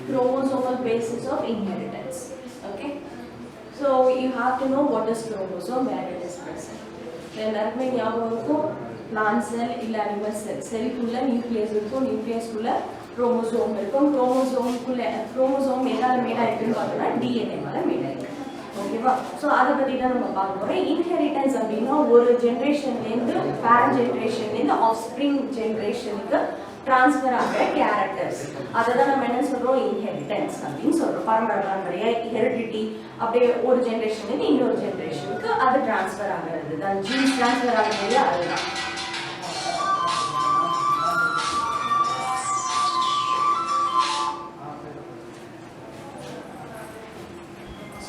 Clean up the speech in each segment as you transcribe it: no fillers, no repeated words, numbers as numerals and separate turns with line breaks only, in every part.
chromosomal basis of inheritance. Okay, so you have to know what is chromosome, where it is present. எல்லாருக்குமே ஞாபகம் இருக்கும் plant cell இல்ல animal cell. செல்லுக்குள்ள nucleus இருக்கும், நியூக்ளியஸ்க்குள்ள chromosome இருக்கும். Chromosome எதால மேடா இருக்குன்னு பார்த்தோம்னா DNA மேல மேடா இருக்கு. ஓகேவா? ஸோ அதை பற்றி தான் நம்ம பார்க்க போகிறோம். இன்ஹெரிட்டன்ஸ் அப்படின்னா ஒரு ஜென்ரேஷன்லேருந்து பேரண்ட் ஜென்ரேஷன்லேருந்து ஆஃப் ஸ்ப்ரிங் ஜென்ரேஷனுக்கு ட்ரான்ஸ்ஃபர் ஆகிற கேரக்டர்ஸ், அதை தான் நம்ம என்ன சொல்கிறோம், இன்ஹெரிட்டன்ஸ் அப்படின்னு சொல்கிறோம். பரம்பரையாக ஹெரிடிட்டி அப்படியே ஒரு ஜென்ரேஷன்லேருந்து இன்னொரு ஜென்ரேஷனுக்கு அது ட்ரான்ஸ்ஃபர் ஆகிறது தான், ஜீன்ஸ் ட்ரான்ஸ்ஃபர் ஆகிறது அதுதான்.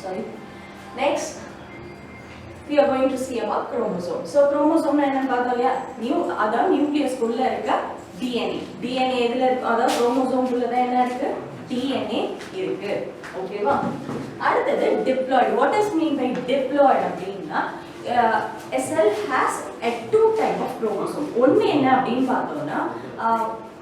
Sorry. Next, we are going to see about chromosome. So chromosome என்ன பார்த்தோம் இல்லையா, அதான் நியூக்ளியஸ் குள்ள இருக்க DNA. DNA எதுல இருக்கு, அதான் chromosome குள்ள தான் என்ன இருக்கு, DNA இருக்கு. ஓகேவா? அடுத்தது diploid. What is mean by diploid அப்படின்னா, a cell has a two type of chromosome. ஒன்னு என்ன அப்படின்னு பார்த்தோம்னா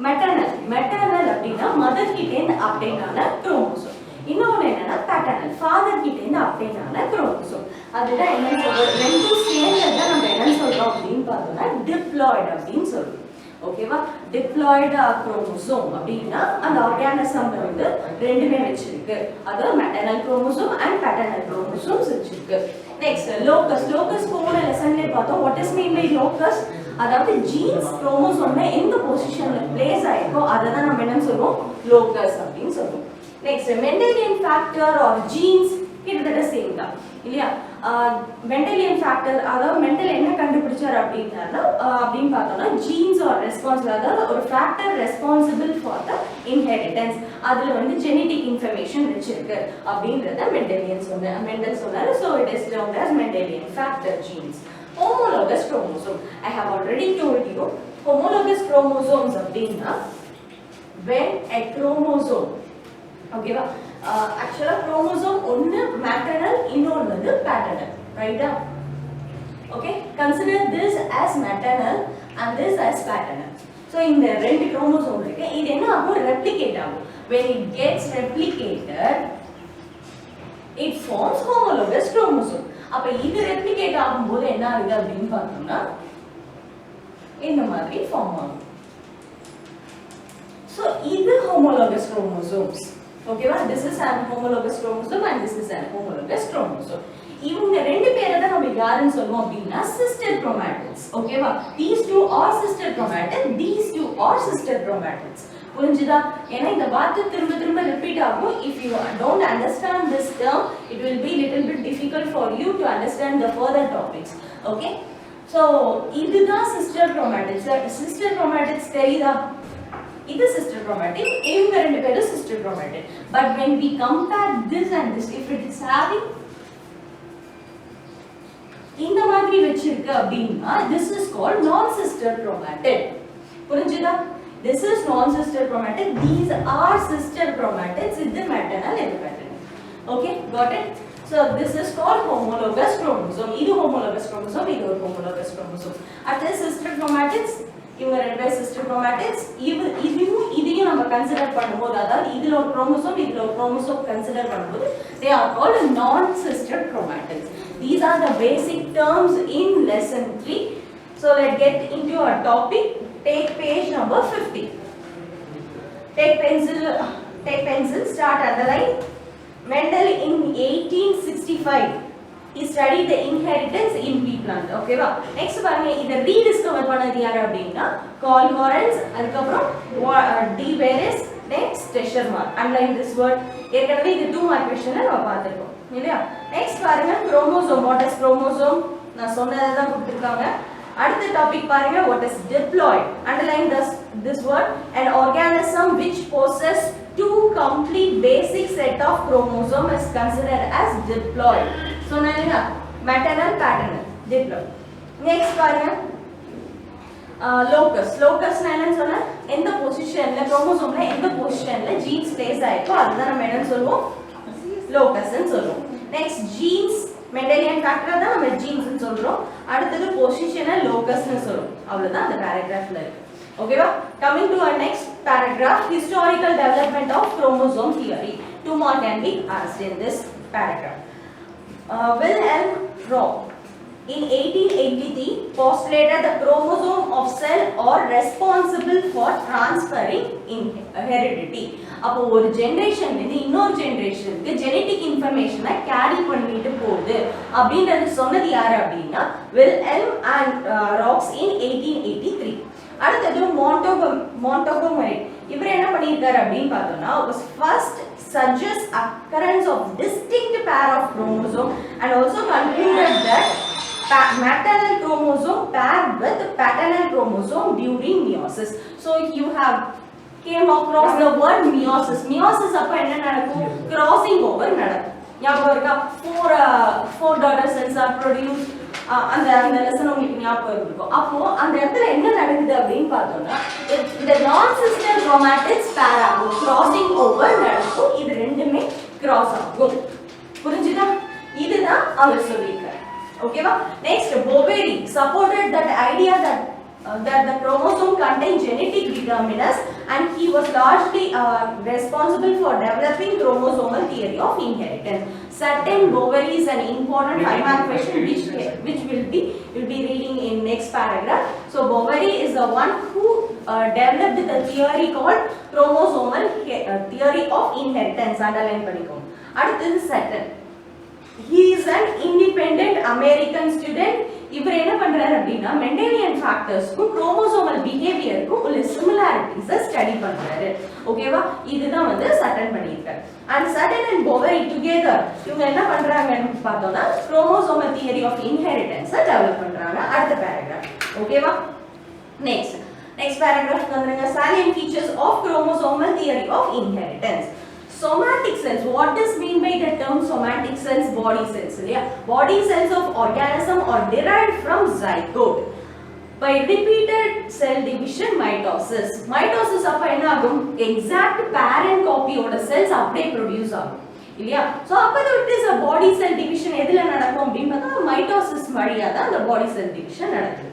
maternal அப்படின்னா மதர் கிட்ட இருந்து அப்டேட் ஆன chromosome. இன்னொன்று என்னன்னா பேட்டர்னல், ஃபாதர் கிட்ட இருந்து அப்டேனான குரோமோசோம். அதுதான் என்னன்னு சொல்றோம், ரெண்டும் சேர்ந்ததை நம்ம என்னன்னு சொல்றோம் அப்படின்னு பார்த்தோம்னா டிப்ளாய்டு அப்படின்னு சொல்றோம். ஓகேவா? டிப்ளாய்டு குரோமோசோம் அப்படின்னா அந்த ஆர்கானிசம் வந்து ரெண்டுமே வச்சிருக்கு, அதாவது maternal chromosome and paternal chromosomes வச்சிருக்கு. நெக்ஸ்ட் லோகஸ் போன லெசன்ல பார்த்தோம். What is mean by locus? அதாவது ஜீன்ஸ் குரோமோசோம்ல எந்த பொசிஷன்ல பிளேஸ் ஆயிருக்கோ அதை தான் நம்ம என்னன்னு சொல்லுவோம், லோகஸ் அப்படின்னு சொல்லுவோம். Next, Mendelian factor or genes கிட்டத்தட்ட சேம் தான் இல்லையா? Mendelian factor அதாவது மெண்டல் என்ன கண்டுபிடிச்சார் அப்படின்னு பார்த்தோம்னா ஜீன்ஸ் ஆர் ரெஸ்பான்சிபிள், அதாவது ஒரு factor responsible for the inheritance, அதில் வந்து ஜெனட்டிக் இன்ஃபர்மேஷன் வச்சிருக்கு அப்படின்றத மெண்டல் சொன்னார். So it is termed as Mendelian factor genes. Homologous chromosome, I have already told you. Homologous chromosomes அப்படின்னா when a chromosome, ஓகேவா, ஆக்சுவலா குரோமோசோம் ஒன்னு மேட்டர்னல், இன்னொன்னு வந்து பேட்டர்னல், ரைட்டா? Okay, consider this as maternal and this as paternal. So இந்த ரெண்டு chromosome இருக்கு, இது என்ன ஆகும், ரெப்ளிகேட் ஆகும். when it gets replicated it forms homologous chromosome. அப்ப இது ரெப்ளிகேட் ஆகும்போது என்ன ஆகுது அப்படின்னு பார்த்தோம்னா இந்த மாதிரி ஃபார்ம் ஆகும். சோ இது homologous chromosomes. ஓகேவா? this is an homologous chromosome and this is an homologous chromosome. இவங்க ரெண்டு பேரை தான் நம்ம யாருன்னு சொல்லுவோம் அப்படின்னா sister chromatids. ஓகேவா? these two are sister chromatids, these two are sister chromatids. புரிஞ்சுதா? ஏன்னா இந்த வார்த்தை திரும்ப ரிப்பீட் ஆகும். if you don't understand this term it will be little bit difficult for you to understand the further topics. okay, so இதுதான் sister chromatids. sister chromatids தெரியுதா? இது sister chromatid, இவங்க ரெண்டு பேரும் sister chromatid. But when we compare this and this, if it is having இந்த மாதிரி வச்சிருக்கு அப்படின்னா this is called non-sister chromatid. புரிஞ்சுதா? this is non-sister chromatid, these are sister chromatids, இது maternal, இது paternal. okay, got it? So this is called homologous chromosome. இது homologous chromosome, இது ஒரு homologous chromosome. அடுத்து sister chromatids, இவங்க ரெண்டு பேர் sister chromatids. இதையும் நம்ம கன்சிடர் பண்ணும்போது, அதாவது இதுல ஒரு குரோமோசோம் இதுல ஒரு குரோமோசோம் கன்சிடர் பண்ணும்போது they are called non-sister chromatids. These are the basic terms in lesson 3. So let's get into our topic. Take page number 50. Take pencil, start underline. Mendel in 1865 he studied the inheritance in pea plant. okay va? next பாருங்க, இத rediscover பண்ணது யாரு அப்படினா Carl Lorenz, அதுக்கு அப்புறம் D. Veres, next Teschermar. underline this word. ஏற்கனவே இது 2 mark question நம்ம பார்த்திருக்கோம் இல்லையா? next பாருங்க chromosome. what is chromosome? நான் சொன்னதை தான் கொடுத்திருக்காங்க. அடுத்த டாபிக் பாருங்க, what is diploid? underline this word. an organism which possesses two complete basic set of chromosome is considered as diploid. சொன்னேனா maternal paternal diploid. next பாருங்க locus என்னன்னு சொன்னா எந்த பொசிஷன்ல குரோமோசோம்ல எந்த பொசிஷன்ல ஜீன்ஸ் பிளேஸ் ஆயிக்கோ அதுதான் நம்ம என்னன்னு சொல்லுவோம், locus ன்னு சொல்லுவோம். next genes, மெண்டலியன் ஃபேக்டர் தான் நம்ம ஜீன்ஸ் ன்னு சொல்றோம். அடுத்து பொசிஷனை locus ன்னு சொல்றோம். அவ்வளவுதான் அந்த பாராகிராஃப்ல இருக்கு. ஓகேவா? coming to our next paragraph, historical development of chromosome theory. 2 marks can be asked in this paragraph. Wilhelm Raup in 1883 postulated the chromosome of cell are responsible for transferring heredity. அப்போ ஒரு generation வந்து இன்னொரு ஜெனரேஷனுக்கு genetic இன்ஃபர்மேஷனை carry பண்ணிட்டு போகுது அப்படின்றது சொன்னது யாரு அப்படின்னா வில்ஹெல்ம் அண்ட் ராப்ஸ் இன் 1883. அடுத்தது மாண்டோகோமரி. இவர் என்ன பண்ணியிருக்காரு அப்படின்னு பார்த்தோம்னா was first suggest occurrence of distinct pair of chromosome and also concluded that maternal chromosome paired with paternal chromosome during meiosis. So you have came across the word meiosis. Meiosis அப்ப என்ன நடக்கும்? Crossing over நடக்கும். ஞாபகம் இருக்கா? four daughter cells are produced. அந்த lesson உங்களுக்கு ஞாபகம் இருக்கும். அப்போ அந்த இடத்துல என்ன நடக்குது அப்படின்னு பார்த்தோம்னா இந்த நான் சிஸ்டர் chromatids pair ஆகும். crossing over நடக்கும். இது ரெண்டுமே cross ஆகும். புரிஞ்சுதா? இதுதான் அவர் சொல்லியிருக்காரு. ஓகேவா? Next, Boveri supported that idea that the chromosome contains genetic determinants and he was largely responsible for developing chromosomal theory of inheritance. Certain Boveri is an important 5-mark question which will be reading in next paragraph. So Boveri is the one who developed the theory called chromosomal theory of inheritance. Underline பண்ணிக்கோங்க. அடுத்து Certain. He is an independent American student. இவர் என்ன பண்றாரு அப்படின்னா Mendelian ஃபேக்டர்ஸ்க்கும் chromosomal பிஹேவியருக்கும் உள்ள சிமிலாரிட்டிஸை study பண்றாரு. ஓகேவா? இதுதான் வந்து சட்டன் பண்ணியிருக்காரு. அண்ட் சட்டன் அண்ட் போவரி டுகெதர் இவங்க என்ன பண்றாங்கன்னு பார்த்தோம்னா குரோமோசோமல் தியரி ஆஃப் இன்ஹெரிட்டன்ஸை டெவலப் பண்றாங்க. அடுத்த பேராகிராஃப். ஓகேவா? நெக்ஸ்ட் பேராகிராஃப் வந்துருங்க. salient features of chromosomal theory of inheritance. Somatic cells. What does mean by the term somatic cells? Body cells. Yeah, body cells of organism are derived from zygote by repeated cell division, mitosis. Mitosis அப்ப என்ன ஆகும்? Exact parent copy ஓட cells அப்படியே produce ஆகும் இல்லையா? So அப்ப it is a body cell division. எதுல நடக்கும் அப்படின்னு பார்த்தா mitosis வழியா தான் அந்த body cell division நடக்குது.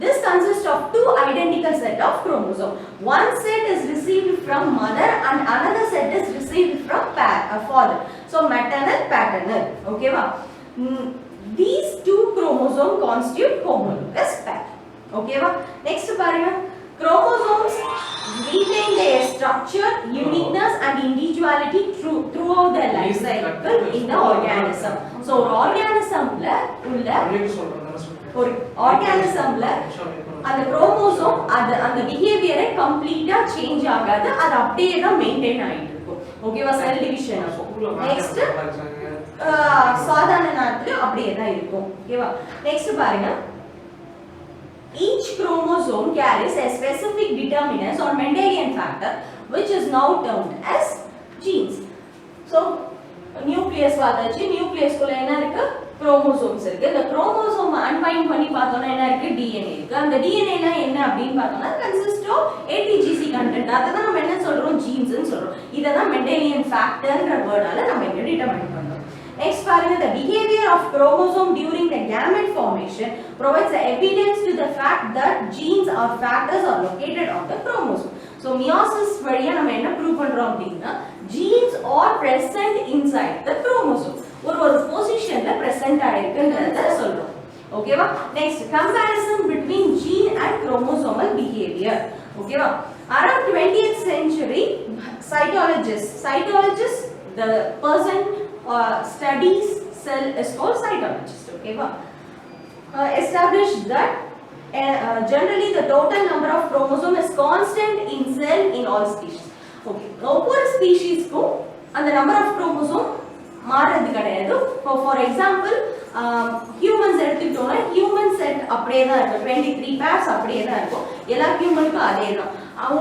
This consists of two identical set of chromosomes. One set is received from mother and another set is received from father. So maternal, paternal. Okay va? These two chromosomes constitute homologous pair. Okay va? Next பாருங்க. Chromosomes retain their structure, uniqueness and individuality throughout their life cycle in the organism. So organismல உள்ள ஒரு ஆர்கானிசம்ல அந்த chromosome அந்த பிஹேவியரை கம்ப்ளீட்டா change ஆகாது. அது அப்படியே தான் மெயின்டைன் ஆயிட்டு இருக்கும். ஓகேவா? செல் டிவிஷன் அப்போ நெக்ஸ்ட் சாதாரண நாட்ல அப்படியே தான் இருக்கும். ஓகேவா? நெக்ஸ்ட் பாருங்க. Each chromosome carries a specific determinant or Mendelian factor which is now termed as genes. So nucleus பார்த்தாச்சு. நியூக்ளியஸ்க்குள்ள என்ன இருக்கு? குரோமோசோம்ஸ் இருக்கு. இந்த குரோமோசோம் அன்பைண்ட் பண்ணி பார்த்தோம்னா என்ன இருக்கு? டிஎன்ஏ இருக்கு. அந்த டிஎன்ஏல என்ன அப்படின்னு பார்த்தோம்னா கன்சிஸ்ட் ஆஃப் ஏடிஜிசி கண்டென்ட். அதை தான் நம்ம என்ன சொல்றோம்? ஜீன்ஸ்னு சொல்றோம். இதை தான் மெண்டலியன் ஃபேக்டர்ன்ற வேர்டால நம்ம இங்க டிட்டர்மைன் பண்றோம். நெக்ஸ்ட் பாருங்க. the behavior of chromosome during the gamete formation provides the evidence to the fact that genes or factors are located on the chromosome. So meiosis வழியா நம்ம என்ன ப்ரூவ் பண்றோம் அப்படின்னா genes are present inside the chromosome. ஒரு பொசிஷன்ல present ஆயிருக்குன்றத சொல்றோம். ஓகேவா? Next comparison between gene and chromosomal behavior. ஓகேவா? Around 20th century cytologist the person studies cell is called cytologist. Okay, established that generally the total number of chromosome is constant in cell in all species. Okay, ஒவ்வொரு ஸ்பீஷீஸ்க்கும் அந்த number of chromosome மாறது கிடையாது. For example humans எடுத்துக்கிட்டோம்னா human set அப்படியே தான் இருக்கும். 23 purse அப்படியே தான் இருக்கும். எல்லா ஹியூமனுக்கும் அதே தான்.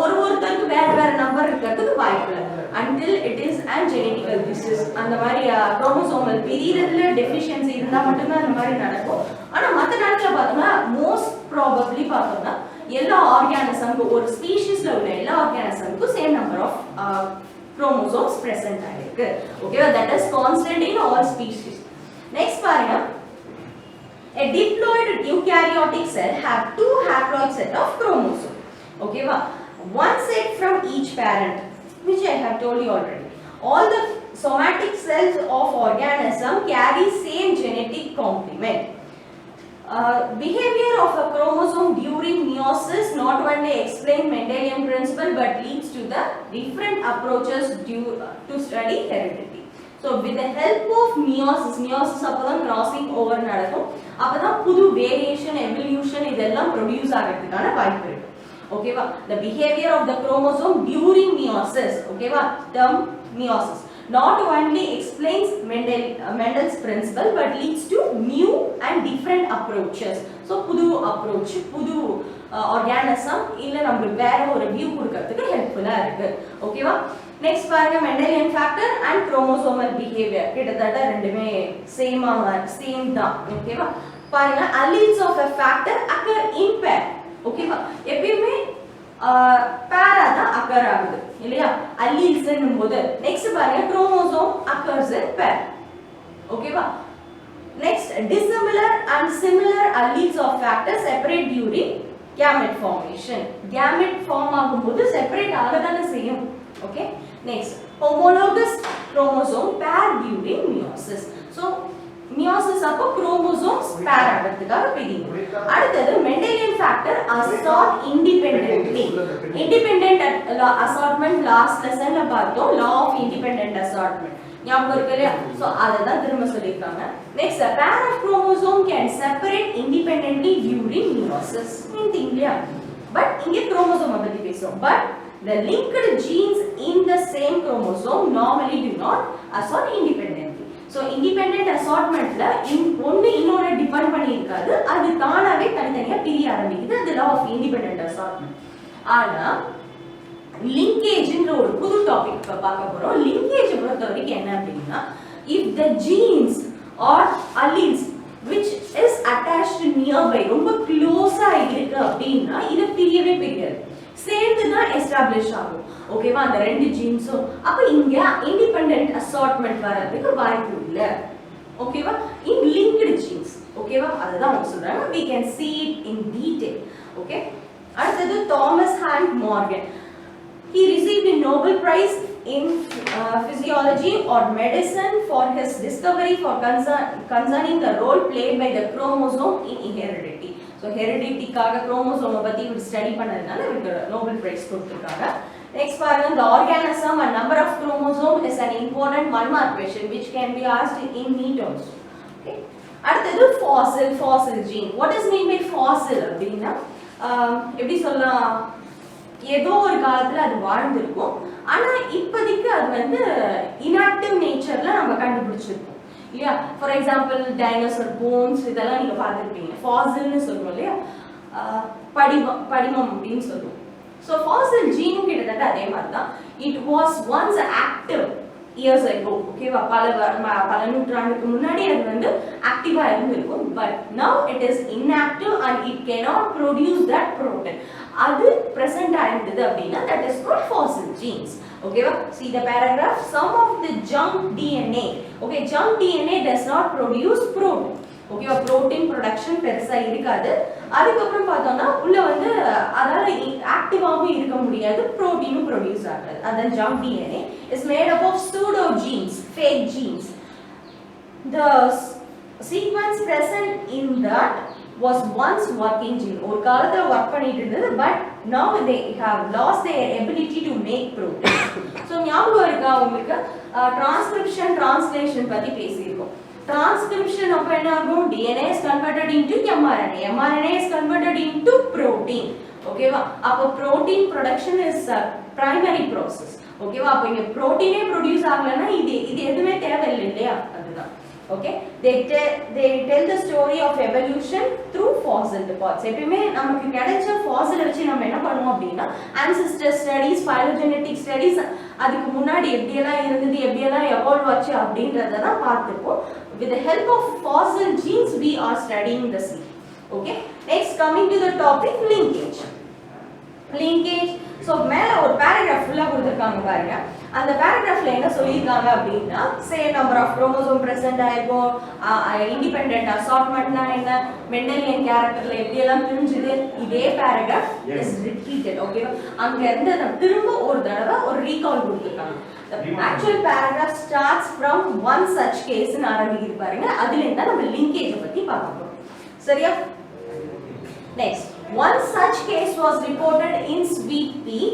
ஒருத்தருக்கு வேற வேற நம்பர் இருக்கிறதுக்கு வாய்ப்பு இல்லை. until it is an genetical disease. அந்த மாதிரி குரோமோசோமல் பிரியறதுல டெஃபிஷியன்சி இருந்தா மட்டும்தான் அந்த மாதிரி நடக்கும். ஆனா மற்ற நாட்கள பார்த்தோம்னா மோஸ்ட் ப்ராபபிலி பார்த்தோம்னா எல்லா ஆர்கானிசம்க்கும் ஒரு ஸ்பீஷீஸ்ல உள்ள எல்லா ஆர்கானிசம்க்கும் same number of chromosomes present ஆயிருக்கு. ஓகேவா? that is constant in all species. next பாருங்க. a diploid eukaryotic cell have two haploid set of chromosomes. ஓகேவா? one set from each parent, which I have told you already. All the somatic cells of organism carry same genetic complement. Behavior of a chromosome during meiosis not only explain Mendelian principle but leads to the different approaches to study heredity. So with the help of meiosis அப்பதான் crossing over நடக்கும். அப்பதான் புது variation, evolution இதெல்லாம் produce ஆகிறதுக்கான வாய்ப்பு இருக்கு. ஓகேவா? The behavior of the chromosome during meiosis, ஓகேவா? Term meiosis not only explains Mendel's principle but leads to new and different approaches. So புது approach, புது organism இல்ல நமக்கு வேற ஒரு view கொடுக்கிறதுக்கு ஹெல்ப்ஃபுல்லா இருக்கு. ஓகேவா? நெக்ஸ்ட் பாருங்க Mendelian factor and chromosomal behavior கிட்டத்தட்ட ரெண்டுமே சேம் தான். ஓகேவா? பாருங்க alleles of a factor occur in pair. ஓகேவா? எப்பவுமே பேரா தான் அக்கர் ஆகுது இல்லையா alleles என்னும்போது. நெக்ஸ்ட் பாருங்க chromosome occurs in pair. ஓகேவா? Next dissimilar and similar alleles of factors separate during gamete formation. gamete form ஆகும்போது செப்பரேட் ஆகதானே செய்யும். Okay? Next homologous chromosome pair during meiosis. So meiosis அப்போ chromosomes pair ஆகிறதுக்காக பிரியும். அடுத்தது Mendelian factor assort independently. Independent assortment last lessonல பார்த்தோம், law of independent assortment. ஞாபகம் இருக்கு இல்லையா? சோ அத தான் திரும்ப சொல்லிருக்காங்க. Next, a pair of chromosome can separate independently during meiosis. இல்லையா? But இங்க chromosome பத்தி பேசுறோம். But the linked genes in the same chromosome normally do not assort independently. So independent assortmentல ஒன்னு இன்னொரு டிபெண்ட் பண்ணி இருக்காது, அது தானாவே தனித்தனியா பிரிய ஆரம்பிக்குது. அது law of independent assortment. ஆனா லிங்கேஜ்ன்ற ஒரு புது டாபிக் இப்ப பார்க்க போறோம். லிங்கேஜ் பொறுத்தவரைக்கும் என்ன அப்படின்னா, if the genes or alleles which is attached nearby ரொம்ப க்ளோஸா இருக்கு அப்படின்னா இது பிரியவே பிரியாது, சேர்ந்து தான் எஸ்டாப்லிஷ் ஆகும். ஓகேவா? அந்த ரெண்டு ஜீன்ஸும். அப்ப இங்க இண்டிபெண்டன்ட் அசார்ட்மெண்ட் வரதுக்கு வாய்ப்பு இல்ல. ஓகேவா? இன் லிங்க்டு ஜீன்ஸ். ஓகேவா? அதுதான் அவங்க சொல்றாங்க. we can see it in detail. Okay? அடுத்தது Thomas Hunt Morgan. he received a Nobel Prize in physiology or medicine for his discovery for concerning the role played by the chromosome in heredity. So heredity காக chromosome பத்தி இவர் study பண்ணதுனால இவருக்கு Nobel Prize கொடுத்திருக்காங்க. Next பாருங்க, the organism and number of chromosome is an important one-mark question which can be asked in NEET also. Okay? அடுத்தது fossil gene. What is mean by fossil அப்படின்னா எப்படி சொல்லலாம், ஏதோ ஒரு காலத்துல அது வாழ்ந்திருக்கும், ஆனா இப்போதைக்கு அது வந்து inactive நேச்சர்ல நம்ம கண்டுபிடிச்சிருக்கோம் இல்லையா? ஃபார் எக்ஸாம்பிள் டைனோசர் போன்ஸ் இதெல்லாம் நீங்க பார்த்துருப்பீங்க. ஃபாசில்னு சொல்லுவோம் இல்லையா, படிமம் அப்படின்னு சொல்லுவோம். ஸோ ஃபாசில் ஜீனும் கிட்டத்தட்ட அதே மாதிரி தான். It was once active years ago. ஓகேவா? பல நூற்றாண்டுக்கு முன்னாடி அது வந்து ஆக்டிவா இருந்திருக்கும். But now it is inactive and it cannot produce that protein. அது present ஆயிருந்தது அப்படின்னா that is called fossil genes. ஓகேவா? See the paragraph. Some of the junk DNA. Okay, junk DNA does not produce protein. ஓகேவா? Protein production பெருசா இருக்காது. அதுக்கப்புறம் பார்த்தோம்னா உள்ள வந்து அதால ஆக்டிவாகவும் இருக்க முடியாது, புரோட்டீனும் ப்ரொடியூஸ் ஆகாது. அதான் junk DNA is made up of pseudo genes, fake genes. The sequence present in that was once working gene. ஒரு காலத்துல ஒர்க் பண்ணிட்டு இருந்தது, but now they have lost their ability to make protein. So ஞாபகம் இருக்கா உங்களுக்கு? Transcription translation பத்தி பேசியிருக்கோம். Transcription of DNA is converted into mRNA. mRNA is converted into protein. Okay va? Appo protein production is a primary process. Okay va? Appo inga protein produce ஆகலனா இது எதுமே தேவையில்லை இல்லையா? அதுதான். Okay? They tell the story of evolution through fossil deposits. எப்பவுமே நமக்கு கிடைச்ச fossil வச்சு நம்ம என்ன பண்ணுவோம் அப்படினா ancestor studies, phylogenetic studies, அதுக்கு முன்னாடி எப்படி எல்லாம் இருந்தது, எப்படி எல்லாம் evolve ஆச்சு அப்படின்றத தான் பார்த்துப்போம். With the help of fossil genes we are studying the seed. Okay? Next, coming to the topic linkage. So மேலே ஒரு பேராகிராஃப் ஃபுல்லாக கொடுத்துருக்காங்க பாருங்க. அந்த பேராகிராஃப்ல என்ன சொல்லியிருக்காங்க அப்படின்னா, சே நம்பர் ஆஃப் குரோமோசோம் பிரசன்ட் ஆயிருக்கும், இண்டிபெண்டன்ட் அசார்ட்மெண்ட்னா என்ன, மெண்டலியன் கேரக்டர்ல எப்படியெல்லாம் பிரிஞ்சுது, இதே பேராகிராஃப் இஸ் ரிப்பீட்டட். ஓகேவா? அங்க இருந்து திரும்ப ஒரு தடவை ஒரு ரீகால் கொடுத்துருக்காங்க. The actual paragraph starts from one such case ன்னு ஆரம்பிக்குது பாருங்க. அதுல இருந்தா நம்ம linkage பத்தி பார்க்க போறோம். சரியா? Next, one such case was reported in Sweet Pea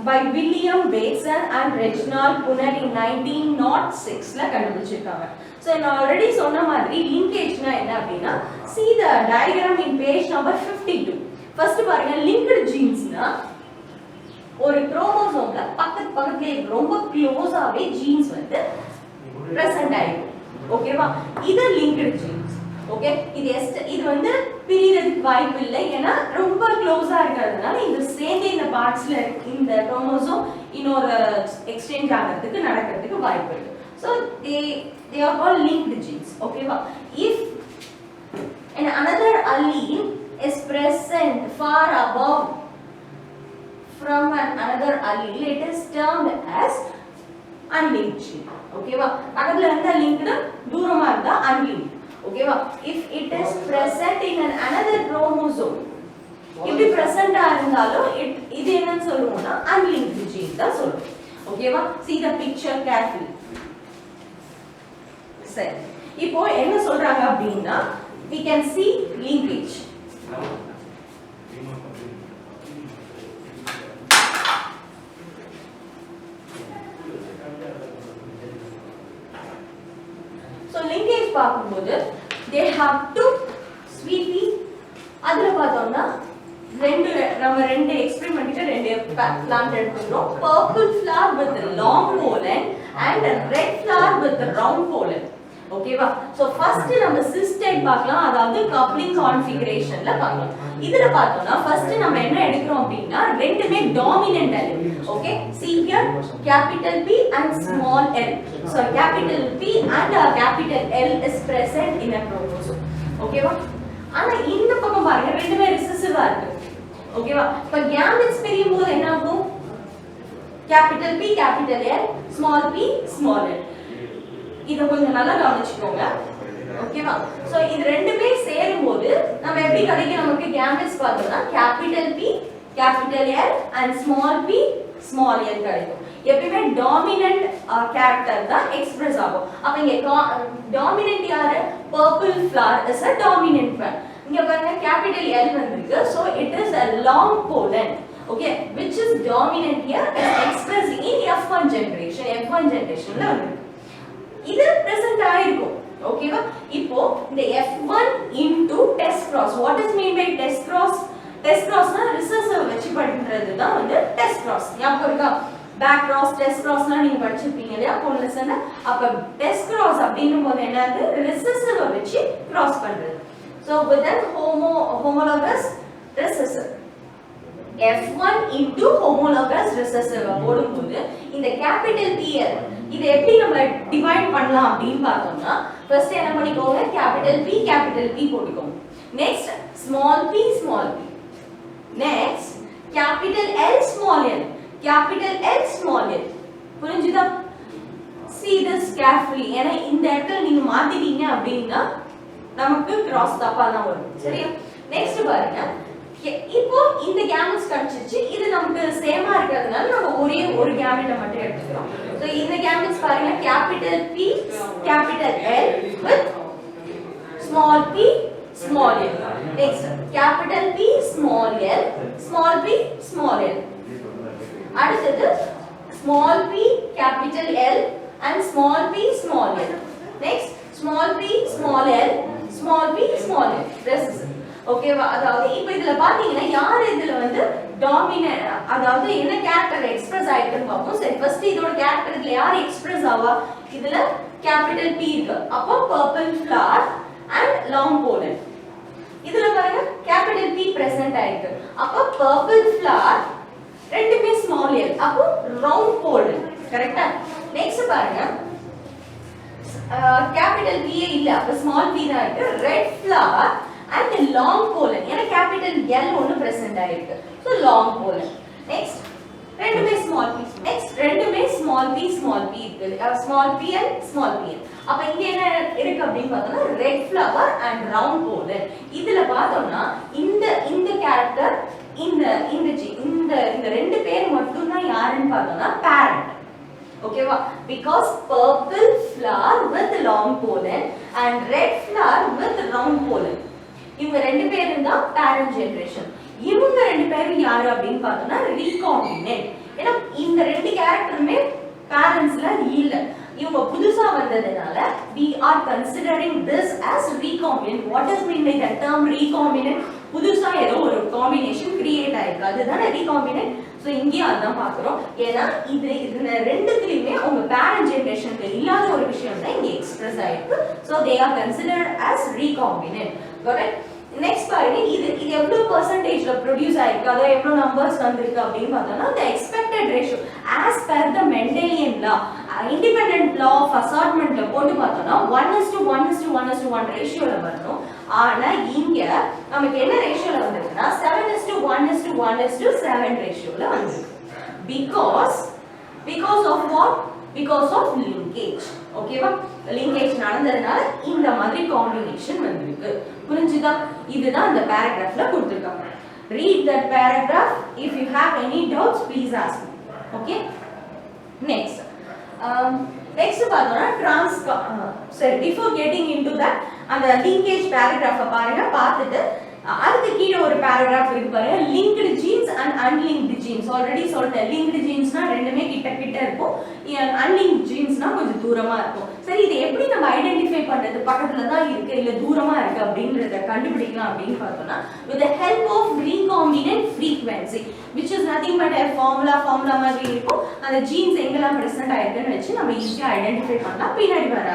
by William Bateson and Reginald Punnett in 1906 ல கண்டுபிடிச்சிருக்காங்க. So நான் already சொன்ன மாதிரி linkageனா என்ன அப்படின்னா, see the diagram in page number 52. First பாருங்க, linked genesனா ஒரு குரோமோசோம்ல பக்கத்துலயே ரொம்ப க்ளோஸாவே ஜீன்ஸ் வந்து பிரசன்ட் ஆயிடும். ஓகேவா? இது லிங்க்டு ஜீன்ஸ். ஓகே, இது வந்து பிரியறதுக்கு வாய்ப்பு இல்லை, ஏன்னா ரொம்ப க்ளோஸா இருக்கிறதுனால இது சேர்ந்து இந்த பார்ட்ஸ்ல இந்த குரோமோசோம் இன்னொரு எக்ஸ்சேஞ்ச் ஆகிறதுக்கு நடக்கிறதுக்கு வாய்ப்பு இருக்கு. So they are called linked genes. ஓகேவா? If another allele is present far above from another allele, it is termed as unlinked gene. ஓகேவா? பக்கத்துல இருந்தா linked, தூரமா இருந்தா unlinked. ஓகேவா? If it is present in another chromosome, இப்படி present இருந்தாலும் இது என்னன்னு சொல்லுவோம்னா unlinked gene தான் சொல்லுவோம். ஓகேவா? See the picture carefully. சரி, இப்போ என்ன சொல்றாங்க அப்படின்னா, we can see linkage. So linkage பார்க்கும்போது they have to Sweet Pea, அதுல பார்த்தோம்னா நம்ம ரெண்டு எக்ஸ்பெரிமெண்ட் ரெண்டு பிளான்ட் எடுத்துக்கிறோம். purple flower with long pollen and red flower with round pollen. ஓகேவா? சோ ஃபர்ஸ்ட் நம்ம சிஸ்டைட் பார்க்கலாம், அதாவது கப்ளிங் கான்ஃபிகரேஷன்ல பார்க்கலாம். இதுல பார்த்தோம்னா ஃபர்ஸ்ட் நம்ம என்ன எடுக்கிறோம் அப்படின்னா, ரெண்டுமே dominant allele. Okay, see here capital P and small l. So capital P and capital L is present in a chromosome. ஓகேவா? ஆனா இந்த பக்கம் பாருங்க, ரெண்டுமே ரிசெசிவா இருக்கு. ஓகேவா? இப்ப கேமெட்ஸ் பிரியும்போது என்ன ஆகும்? capital P capital L, small p small l. இத கொஞ்சம் நல்லா கவனிச்சுக்கோங்க. ஓகேவா? சோ இது ரெண்டுமே சேரும்போது நம்ம எப்படி கிடைக்கும், நமக்கு கேமெட்ஸ் பார்த்தோம்னா capital P capital L and small p small l கிடைக்கும். எப்பவுமே டாமினன்ட் கேரக்டர் தான் எக்ஸ்பிரஸ் ஆகும். அப்ப இங்க டாமினன்ட் யாரு? purple flower is a dominant plant. இங்க பாருங்க capital L வந்திருக்கு. So it is a long pollen, okay, which is dominant here, is expressed in F1 generation. F1 generationல வந்திருக்கு. இது present ஆயிருக்கும். ஓகேவா? இப்போ இந்த F1 into test cross. What is mean by test cross? Test crossனா reserve வச்சு பண்றது தான் வந்து test cross. ஞாபகம் இருக்கா? பேக் கிராஸ், டெஸ்ட் கிராஸ்லாம் நீங்க படிச்சிருப்பீங்க இல்லையா போன லெசன்ல. அப்ப டெஸ்ட் கிராஸ் அப்படிங்கும்போது என்னது? ரிசெசிவ் வச்சு கிராஸ் பண்றது. So within homologous recessive, F1 into homologous recessive போடும்போது இந்த capital PL இதை எப்படி நம்ம டிவைட் பண்ணலாம் அப்படின்னு பார்த்தோம்னா, ஃபர்ஸ்ட் என்ன பண்ணிக்கோங்க, capital P போட்டுக்கோங்க. Next small p small p. Next capital L small l, capital L small l. புரிஞ்சுதா? See this carefully. ஏன்னா இந்த இடத்துல நீங்க மாத்திட்டீங்க அப்படின்னா நமக்கு கிராஸ் தப்பா தான் வரும். சரியா? நெக்ஸ்ட் பாருங்க, இப்போ இந்த கேமெட்ஸ் கிடைச்சிருச்சு. இது நமக்கு சேமா இருக்கிறதுனால நம்ம ஒரே ஒரு கேமெட்டை மட்டும் எடுத்துக்கிறோம். சோ இந்த கேமெட்ஸ் பாருங்க, capital P capital L with small p small l. Next capital P small l small p small l. அடுத்தது small p capital L and small p small l. Next small p small l small p small l. Recessive. ஓகேவா? அதாவது இப்போ இதுல பாத்தீங்கன்னா யார் இதுல வந்து dominant, அதாவது என்ன கேரக்டர் எக்ஸ்பிரஸ் ஆயிட்டுன்னு பார்ப்போம். சரி, ஃபர்ஸ்ட் இதோட கேரக்டர் இதுல யார் எக்ஸ்பிரஸ் ஆவா? இதுல கேபிட்டல் P இருக்கு. அப்போ purple flower and long pollen. இதுல பாருங்க கேபிட்டல் P பிரசன்ட் ஆயிருக்கு. அப்போ purple flower ரெண்டுமே ஸ்மால் l, அப்போ round pollen. கரெக்ட்டா? நெக்ஸ்ட் பாருங்க, கேபிட்டல் P இல்ல, அப்ப ஸ்மால் p தான் இருக்கு. red flower and long pollen. ஏன்னா capital L ஒன்னு present ஆயிருக்கு. So long pollen. next ரெண்டுமே small p next ரெண்டுமே small p இருக்கு small p and small p அப்ப இங்க என்ன இருக்கு அப்படினு பார்த்தோம்னா red flower and round pollen இதுல பார்த்தோம்னா இந்த கேரக்டர் இந்த ரெண்டு பேர் மட்டும் தான் யாருன்னு பார்த்தோம்னா parent ஓகேவா because purple flower with long pollen and red flower with round pollen இவங்க ரெண்டு பேரும் தான் parent generation இவங்க ரெண்டு பேரும் யாரு அப்படினு பார்த்தோம்னா recombinant ஏன்னா இந்த ரெண்டு கேரக்டருமே பேரண்ட்ஸ்ல இல்ல இவங்க புதுசா வந்ததனால we are considering this as recombinant what does mean by the term recombinant புதுசா ஏதோ ஒரு காம்பினேஷன் கிரியேட் ஆயிருக்கு அதுதானே recombinant சோ இங்க அதான் பாக்குறோம் ஏன்னா இது ரெண்டுத்துலயுமே அவங்க பேரண்ட் ஜெனரேஷனுக்கு இல்லாத ஒரு விஷயம் தான் இங்க எக்ஸ்பிரஸ் ஆயிருக்கு so they are considered as recombinant correct next பாருங்க இது எவ்வளவு percentageல ப்ரொடியூஸ் ஆயிருக்கு அத எவ்வளவு நம்பர்ஸ் வந்திருக்கு அப்படினு பார்த்தோம்னா the expected ratio as per the Mendelian law independent law of assortmentல போட்டு பார்த்தோம்னா 1:1:1:1 ரேஷியோல வரணும் ஆனா இங்க நமக்கு என்ன ரேஷியோல வந்திருக்குன்னா 7:1:1:7 ரேஷியோல வந்திருக்கு because of what because of linkage ஓகேவா linkage நடந்ததனால இந்த மாதிரி காம்பினேஷன் வந்திருக்கு புரிஞ்சுதா இதுதான் அந்த பாராகிராஃப்ல கொடுத்திருக்காங்க read that paragraph if you have any doubts please ask me okay next பார்த்தோம்னா sorry before getting into that அந்த linkage paragraph பாருங்க பார்த்துட்டு அதுக்கு கீழ ஒரு paragraph இருக்கு பாருங்க linked genes and unlinked genes already சொல்றேன் linked genesனா ரெண்டுமே கிட்ட இருக்கும் unlinked genesனா கொஞ்சம் தூரமா இருக்கும் சரி இதை எப்படி நம்ம ஐடென்டிஃபை பண்றது பக்கத்துல தான் இருக்கு இல்ல தூரமா இருக்கு அப்படிங்கறத கண்டுபிடிக்கலாம் அப்படினு பார்த்தோம்னா with the help of recombinant frequency which is nothing but a formula மாதிரி இருக்கும் அந்த genes எங்கெல்லாம் பிரசன்ட் ஆயிருக்குன்னு வெச்சு நம்ம ஈஸியா ஐடென்டிஃபை பண்ணலாம் பின்னாடி வர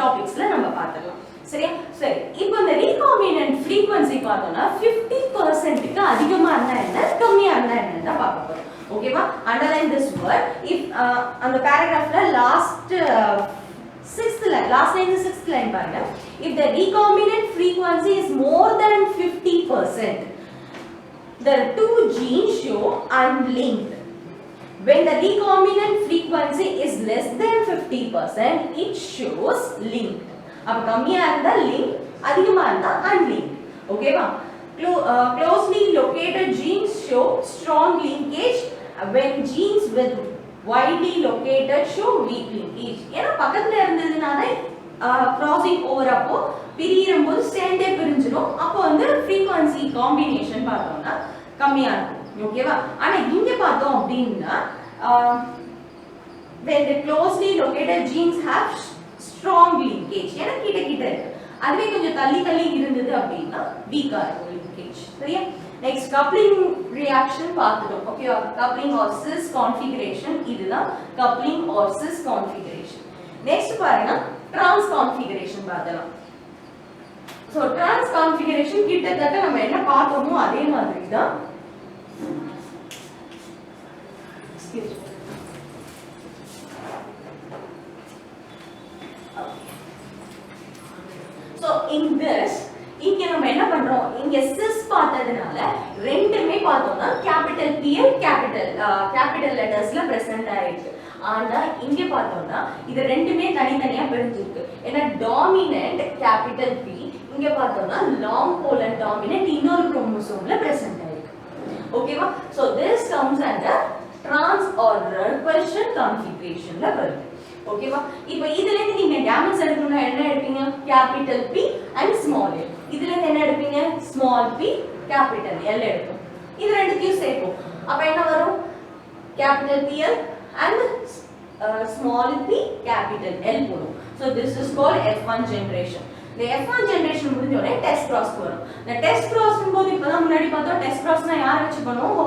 டாபிக்ஸ்ல நம்ம பார்க்கலாம் சரியா சரி இப்போ இந்த recombinant frequency பார்த்தோம்னா 50% க்கு அதிகமா இருந்தா என்ன கம்மியா இருந்தா என்னன்னு தான் பார்க்க போறோம் ஓகேவா underline this word if அந்த paragraphல last line பாருங்க if the recombinant frequency is more than 50% the two genes show unlinked when the recombinant frequency is less than 50% it shows linked அப்ப கம்மியா இருந்தா லிங்க் அதிகமா இருந்தா அன்லிங்க் ஓகேவா closely located genes show strong linkage when genes with widely located show weak linkage ஏன்னா பக்கத்துல இருந்ததுனால crossing over அப்போ பிரியும்போது சேர்ந்தே பிரிஞ்சிடும் அப்போ வந்து frequency combination பார்த்தோம்னா கம்மியா இருக்கும் ஓகேவா ஆனா இங்க பார்த்தோம் அப்படின்னா when the closely located genes have strong linkage ஏன்னா கிட்ட இருக்கு அதுவே கொஞ்சம் தள்ளி இருந்தது அப்படினா வீக்கா இருக்கும் linkage சரியா next coupling reaction பார்த்துட்டோம் ஓகேவா coupling or cis configuration இதுதான் coupling or cis configuration next பாருங்க trans configuration பார்த்தலாம் so trans configuration கிட்டத்தட்ட நம்ம என்ன பார்த்தோமோ அதே மாதிரி தான் so in this இங்க நம்ம என்ன பண்றோம் இங்க cis பார்த்ததனால ரெண்டுமே பார்த்தோம்னா capital P capital lettersல present ஆயிருக்கு ஆனா இங்க பார்த்தோம்னா இது ரெண்டுமே தனித்தனியா பிரிஞ்சிருக்கு ஏன்னா dominant capital P இங்க பார்த்தோம்னா long pollen dominant இன்னொரு குரோமோசோம்ல present ஆயிருக்கு ஓகேவா so this comes under trans or repulsion configurationல வருது ஓகேவா இப்போ இதுல இருந்து நீங்க கேமெட்ஸ் எடுக்கணும்னா என்ன எடுப்பீங்க capital P and small l இதுல இருந்து என்ன எடுப்பீங்க small p capital L எடுப்போம் இது ரெண்டுத்தையும் சேர்ப்போம் அப்ப என்ன வரும் capital Pl and small p capital L போடும் so this is called F1 generation the F1 generation முடிஞ்ச உடனே டெஸ்ட் கிராஸ் வரும் இந்த டெஸ்ட் கிராஸ் போது இப்பதான் முன்னாடி பார்த்தோம் டெஸ்ட் கிராஸ்னா யாரை வச்சு பண்ணுவோம்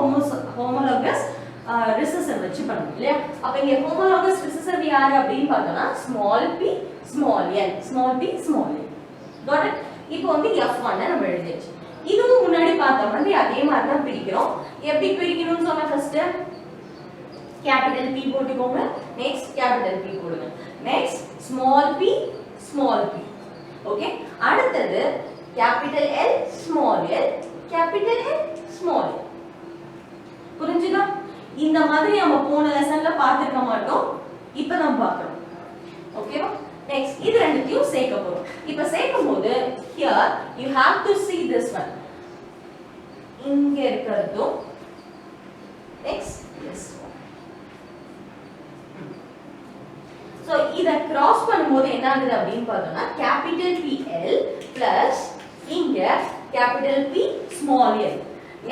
ஹோமோலோகஸ் ரிசெசிவ் வச்சு பண்ணுவோம் இல்லையா அப்ப இங்க ஹோமோலோகஸ் ரிசெசிவ் யாரு அப்படினு பார்த்தோம்னா small p small l small p small l got it இப்போ வந்து F1 நம்ம எழுதியாச்சு இதுவும் முன்னாடி பார்த்த மாதிரி அதே மாதிரி தான் பிரிக்கிறோம் எப்படி பிரிக்கணும்னு சொன்னா ஃபர்ஸ்ட் capital P போட்டுக்கோங்க next capital P போடுங்க next small p ஓகே அடுத்து capital L capital L புரிஞ்சுதா? இந்த மாதிரி நம்ம போன லெசன்ல பார்த்திருக்க மாட்டோம், இப்போ நம்ம பார்க்கறோம். ஓகேவா? நெக்ஸ்ட் இது ரெண்டுத்தையும் சேர்க்க போறோம். இப்போ சேர்க்கும்போது here you have to see this one. இங்க இருக்கிறதும் next this one. So இத கிராஸ் பண்ணும்போது என்ன ஆகுது அப்படினு பார்த்தோம்னா capital PL plus இங்க capital P small l.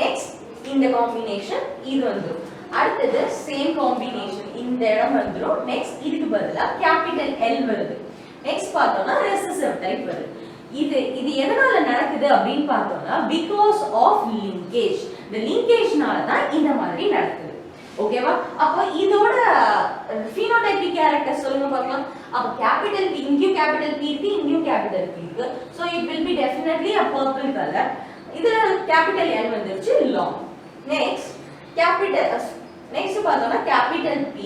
next இந்த காம்பினேஷன் இது வந்துரும். அடுத்து சேம் காம்பினேஷன் இந்த இடம் வந்துரும். நெக்ஸ்ட் இதுக்கு பதிலா கேபிடல் L வருது. நெக்ஸ்ட் பார்த்தோம்னா ரெசசிவ் டைப் வருது. இது எதனால நடக்குது அப்படினு பார்த்தோம்னா because of linkage. the linkageனால தான் இந்த மாதிரி நடக்குது. ஓகேவா? அப்போ இதோட phenotypic character சொல்லுங்க பார்க்கலாம். அப்ப கேபிடல் P இங்கேயும் கேபிடல் P இருக்கு, இங்கேயும் கேபிடல் P இருக்கு. so it will be definitely a purple color. இதுல கேபிடல் L வந்துருச்சு long. next பார்த்தோம்னா capital P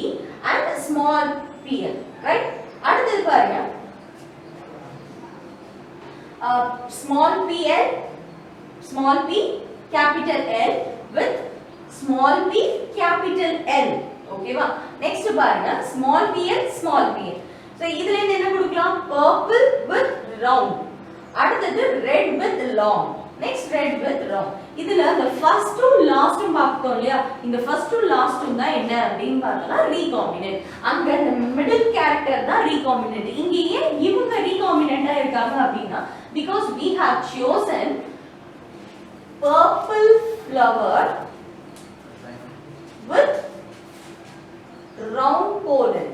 and small pl, right? அடுத்து பாருங்க small p capital L with small p capital L. ஓகேவா? next பாருங்க small pl. so இதுல இருந்து என்ன கொடுக்கலாம்? purple with round. அடுத்து red with long. next red with round. இதுல the first to last பார்த்தோம் இல்லையா? இந்த first to last தான் என்ன அப்படினு பார்த்தோம்னா recombinant. அங்க the middle character தான் recombinant. இங்க ஏன் இவங்க recombinant-ஆ இருக்காங்க அப்படினா because we have chosen purple flower with round pollen.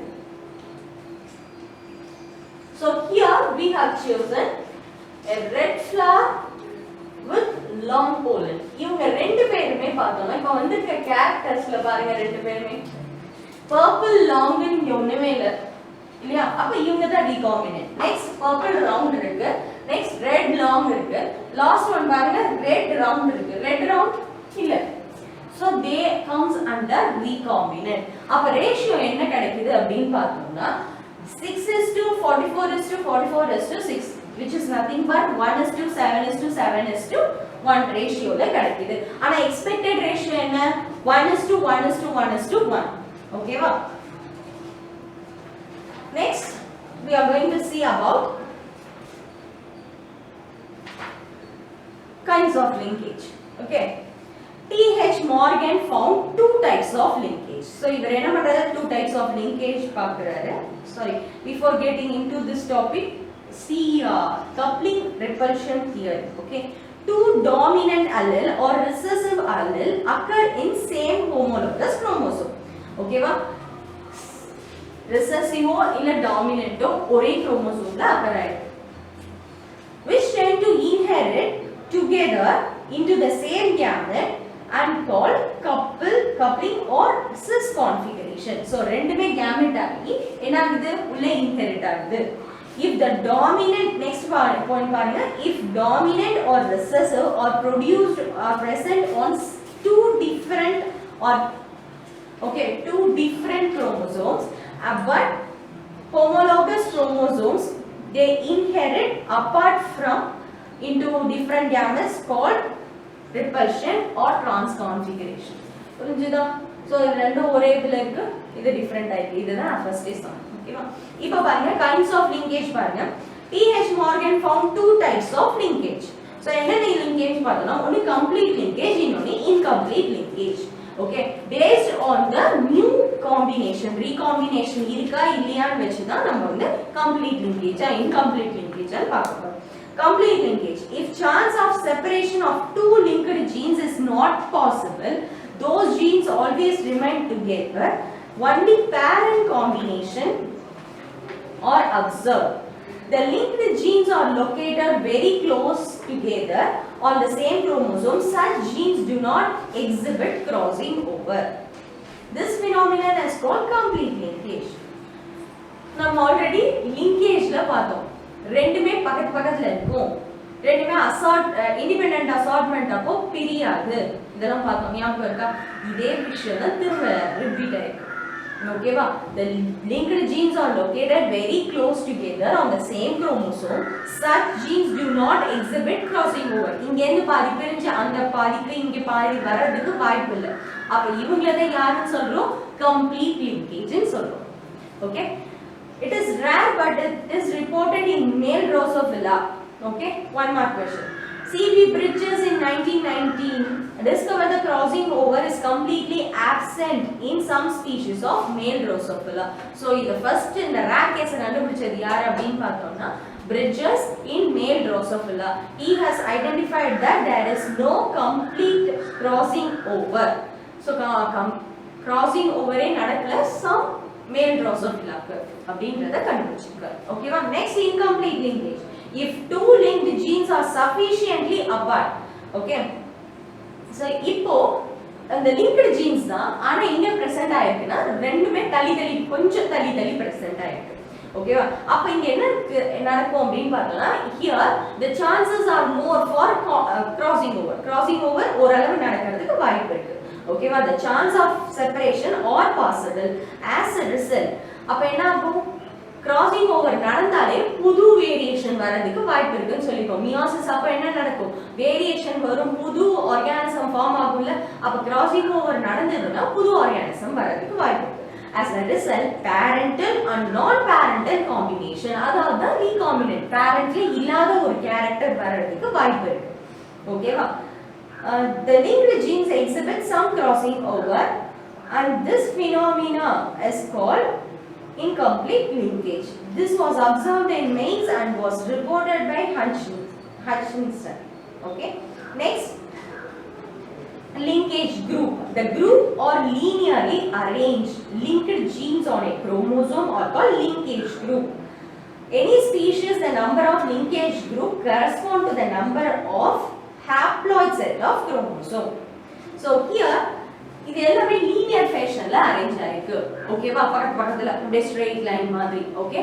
so here we have chosen a red flower with long pollen. இவங்க ரெண்டு பேருமே பார்த்தோம்னா இப்போ வந்திருக்க கேரக்டர்ஸ்ல பாருங்க ரெண்டு பேருமே purple long இங்க ஒண்ணுமே இல்ல இல்லையா? அப்ப இவங்க தான் recombinant. next purple round இருக்கு, next red long இருக்கு, last one பாருங்க red round இருக்கு. red round இல்ல. so they comes under recombinant. அப்ப ரேஷியோ என்ன கிடைக்குது அப்படினு பார்த்தோம்னா 6:44:44:6, which is nothing but 1:7:7:1 ரேஷியோல கிடைக்குது. ஆனா expected ratio என்ன? 1:1:1:1. ஓகேவா? next we are going to see about kinds of linkage. okay, T.H. Morgan found two types of linkage. so இவர் என்ன பண்றாரு? two types of linkage பார்க்கறாரு. sorry, before getting into this topic, see coupling repulsion theory. okay, two dominant allele or recessive allele occur in same homologous chromosome. ஓகேவா? recessive இல்ல dominant ஒரே குரோமோசோம்ல occur ஆயிடும், which tend to inherit together into the same gamete and called coupling or cis configuration. so ரெண்டுமே gamete ஆகி என்ன ஆகுது? உள்ள inherit ஆகுது. if the dominant, next point பாருங்க, if dominant or recessive are produced or present on two different chromosomes, but homologous chromosomes they inherit apart from into different gametes called repulsion or transconfiguration. புரிஞ்சுதா? so இது ரெண்டும் ஒரே இதுல இருக்கு, இது different type. இதுதான் first சொன்னேன். ஓகேவா? இப்போ பாருங்க kinds of linkage பாருங்க. T.H. Morgan found two types of linkage. so என்னென்ன linkage பார்த்தோம்னா ஒன்னு complete linkage, இன்னொன்னு incomplete linkage. okay, based on the new combination, recombination இருக்கா இல்லையான்னு வெச்சு தான் நம்ம வந்து complete linkage ஆ incomplete linkage ஆ பார்க்கறோம். complete linkage, if chance of separation of two linked genes is not possible, those genes always remain together, only parent combination are observed. the linked genes are located very close together on the same chromosome. such genes do not exhibit crossing over. this phenomenon is called complete linkage. நம்ம already லிங்கேஜ்ல பார்த்தோம், ரெண்டுமே பக்கத்துல இருக்கும், ரெண்டுமே independent assortment அப்போ பிரியாது, இதெல்லாம் பார்த்தோம். ஞாபகம் இருக்கா? இதே விஷயம் தான் திரும்ப ரிப்பீட் ஆயிருக்கு. ஓகேவா? the linked genes are located very close together on the same chromosome. such genes do not exhibit crossing over. இங்க இருந்து பாதி பிரிஞ்சு அந்த பாதிக்கு இங்க பாதி வரதுக்கு வாய்ப்பு இல்லை. அப்ப இவங்கள தான் யாருன்னு சொல்றோம் complete linkage ன்னு சொல்றோம் okay it is rare but it is reported in male Drosophila okay one more question C.B. Bridges in 1919 discovered the crossing over is completely absent in some species of male Drosophila. So, the first in the rare case கண்டுபிடிச்சது யார் அப்படின்னு பார்த்தோம்னா Bridges in male Drosophila. He has identified that there is no complete crossing over. So, crossing over நடக்கல some male Drosophila அப்படின்றத கண்டுபிடிச்சிருக்காரு. ஓகேவா? Next incomplete linkage. If two linked genes are sufficiently apart, okay. So இப்போ அந்த linked genes தான் ஆனா இங்க present ஆயிருக்குனா ரெண்டுமே கொஞ்சம் தள்ளி present ஆயிருக்கு. ஓகேவா? அப்ப இங்க என்ன நடக்கும் அப்படினு பார்த்தலாம். Here the chances are more for crossing over. Crossing over ஓரளவு நடக்கிறதுக்கு வாய்ப்பு இருக்கு. ஓகேவா? The chance of separation or possible as a result. அப்ப என்ன ஆகும்? crossing over நடந்தாலே புது வேரியேஷன் வரதுக்கு வாய்ப்பு இருக்குன்னு சொல்லிப்போம் மியோசிஸ் அப்ப என்ன நடக்கும் வேரியேஷன் வரும் புது ஆர்கானிசம் ஃபார்ம் ஆகும்ல அப்ப crossing over நடந்ததுன்னா புது ஆர்கானிசம் வரதுக்கு வாய்ப்பு இருக்கு as a result parental and non parental combination அதாவது recombinant parentல இல்லாத ஒரு character வரதுக்கு வாய்ப்பு இருக்கு ஓகேவா the linked genes exhibit some crossing over and this phenomena is called incomplete linkage. This was observed in males and was reported by Hutchinson. Okay. Next, linkage group. The group or linearly arranged linked genes on a chromosome are called linkage group. Any species, the number of linkage group correspond to the number of haploid set of chromosome. So here. இது எல்லாமே linear ஃபேஷன்ல arrange ஆயிருக்கு ஓகேவா பக்கத்துல அப்படியே straight line மாதிரி okay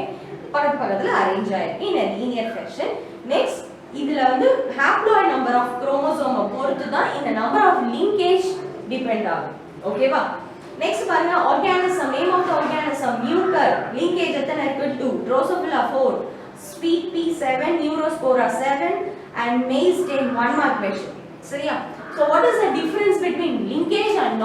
பக்கத்துல arrange ஆயிருக்கு in a linear fashion next இதுல வந்து haploid number of chromosome பொறுத்து தான் இந்த number of linkage depend ஆகும் ஓகேவா நெக்ஸ்ட் பாருங்க organism name of the organism Mucor linkage எத்தனை இருக்கு 2 Drosophila 4 Sweet pea 7 Neurospora 7 and maize 10 one more question சரியா So what is the difference between linkage and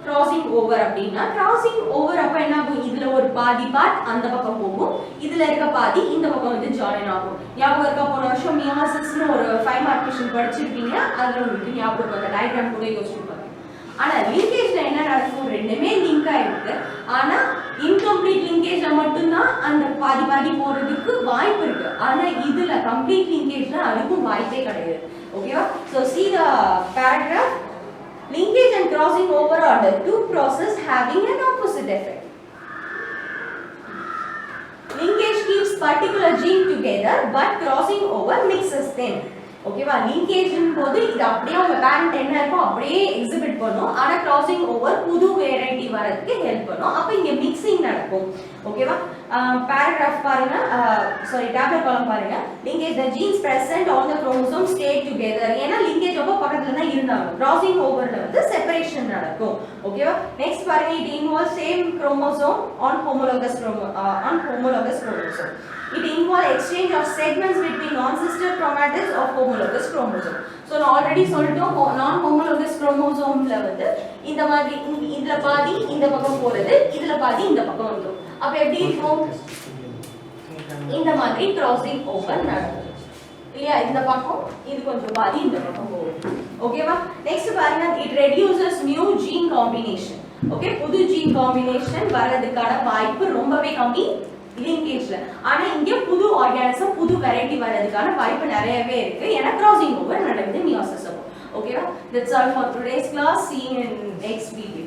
crossing over அப்படினா crossing over அப்ப என்ன ஆகும் இதுல ஒரு பாதி பார்ட் அந்த பக்கம் போகும் இதுல இருக்க பாதி இந்த பக்கம் வந்து ஜாயின் ஆகும் ஞாபகம் இருக்கா போன வருஷம் மியோசிஸ்னு ஒரு 5 மார்க் क्वेश्चन படிச்சிருப்பீங்க அதுல உங்களுக்கு ஞாபகம் அந்த டயகிராம் கூட யோசிச்சுப்பாங்க ஆனா லிங்கேஜ்ல என்ன நடக்கும் ரெண்டுமே லிங்க் ஆயிருக்கு ஆனா இன்கம்ப்ளீட் லிங்கேஜ்ல மட்டும் தான் அந்த பாதி போறதுக்கு வாய்ப்பு இருக்கு ஆனா இதுல கம்ப்ளீட் லிங்கேஜ்ல அதுக்கும் வாய்ப்பே கிடையாது ஓகேவா so see the paragraph linkage and crossing over are the two process having an opposite effect linkage keeps particular gene together but crossing over mixes them ஓகேவா linkage போது இது அப்படியே உங்க parent என்ன இருக்கோ அப்படியே எக்ஸிபிட் பண்ணும் ஆனா crossing over புது variety வரதுக்கு ஹெல்ப் பண்ணும் அப்ப இங்க mixing நடக்கும் ஓகேவா paragraph பாருங்க sorry tablet column பாருங்க linkage the genes present on the chromosome stay together ஏனா linkage அப்ப பக்கத்துல தான் இருந்தாங்க crossing overல வந்து separation நடக்கும் ஓகேவா next பாருங்க it involves same chromosome on homologous chromosome it involves exchange of segments between non-sister chromatids of homologous chromosome so நான் ஆல்ரெடி சொல்லிட்டோம் non homologous chromosome ல வந்து இந்த மாதிரி இதுல பாதி இந்த பக்கம் போறது இதுல பாதி இந்த பக்கம் வந்துரும் அப்ப எப்படி இருக்கும் இந்த மாதிரி crossing over நடக்கும் இல்லையா இந்த பக்கம் இது கொஞ்சம் பாதி இந்த பக்கம் போகும் ஓகேவா நெக்ஸ்ட் பாருங்க it reduces new gene combination okay புது ஜீன் காம்பினேஷன் வரதுக்கான வாய்ப்பு ரொம்பவே கம்மி linkage ஆனா இங்க புது ஆர்கானிசம் புது வெரைட்டி வரதுக்கான வாய்ப்பு நிறையவே இருக்கு ஏனா crossing over நடக்குது மியோசிஸ் அப்போ ஓகேவா that's all for today's class see you in next video